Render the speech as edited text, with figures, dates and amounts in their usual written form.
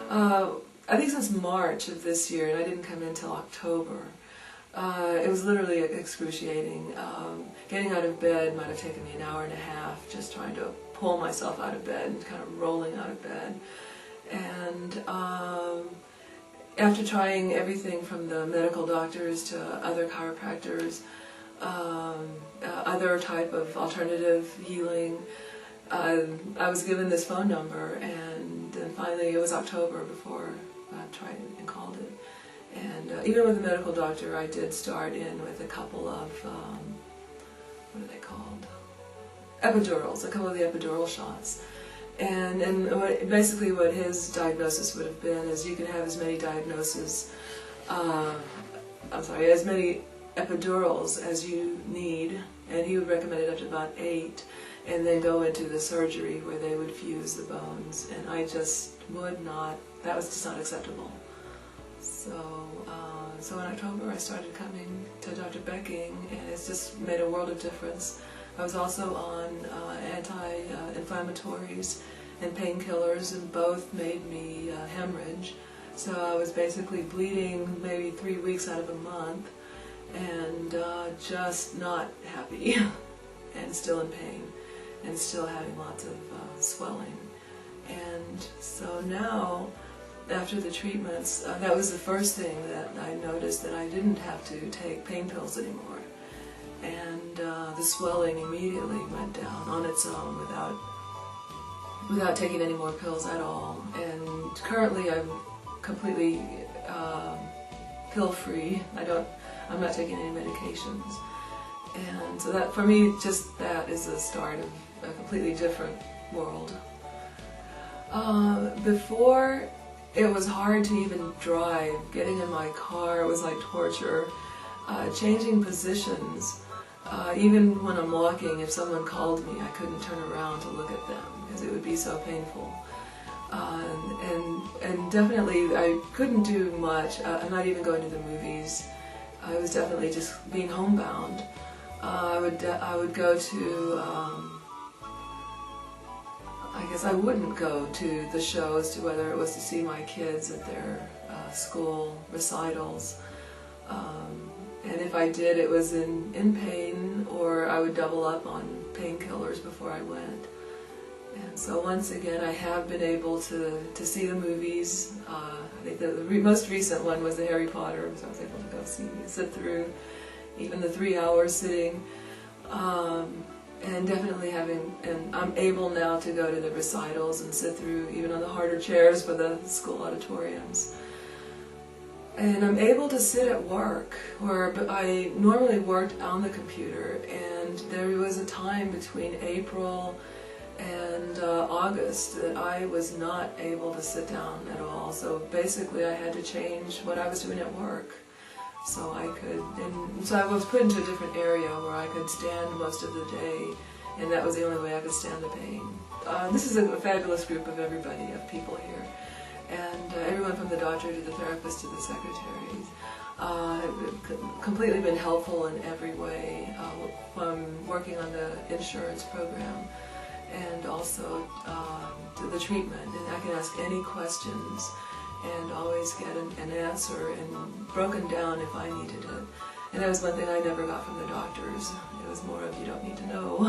I think since March of this year, and I didn't come in until October. It was literally excruciating. Getting out of bed might have taken me an hour and a half, just trying to pull myself out of bed and kind of rolling out of bed. And after trying everything from the medical doctors to other chiropractors, other type of alternative healing, I was given this phone number, and then finally it was October before I tried and called it. And even with the medical doctor, I did start in with a couple of, what are they called? Epidurals, a couple of the epidural shots. And basically what his diagnosis would have been is you can have as many as many epidurals as you need, and he would recommend it up to about 8, and then go into the surgery where they would fuse the bones, and I just would not, that was just not acceptable. So in October I started coming to Dr. Becking, and it's just made a world of difference. I was also on anti-inflammatories and painkillers, and both made me hemorrhage. So I was basically bleeding maybe 3 weeks out of a month, and just not happy, and still in pain, and still having lots of swelling. And so now, after the treatments, that was the first thing that I noticed, that I didn't have to take pain pills anymore. And the swelling immediately went down on its own without taking any more pills at all. And currently I'm completely pill-free. I'm not taking any medications. And so that, for me, just that is the start of a completely different world. Before, it was hard to even drive. Getting in my car was like torture. Changing positions, even when I'm walking, if someone called me, I couldn't turn around to look at them because it would be so painful. And definitely I couldn't do much. I'm not even going to the movies. I was definitely just being homebound. I would go to, I guess I wouldn't go to the shows, to whether it was to see my kids at their school recitals. And if I did, it was in pain, or I would double up on painkillers before I went. And so once again, I have been able to see the movies. I think the most recent one was the Harry Potter, so I was able to go sit through even the 3 hours sitting. And definitely and I'm able now to go to the recitals and sit through even on the harder chairs for the school auditoriums. And I'm able to sit at work, where I normally worked on the computer, and there was a time between April and August that I was not able to sit down at all. So basically I had to change what I was doing at work. So I was put into a different area where I could stand most of the day, and that was the only way I could stand the pain. This is a fabulous group of everybody, of people here. And everyone from the doctor to the therapist to the secretaries have completely been helpful in every way, from working on the insurance program and also the treatment. And I can ask any questions and always get an answer, and broken down if I needed it. And that was one thing I never got from the doctors. It was more of, you don't need to know.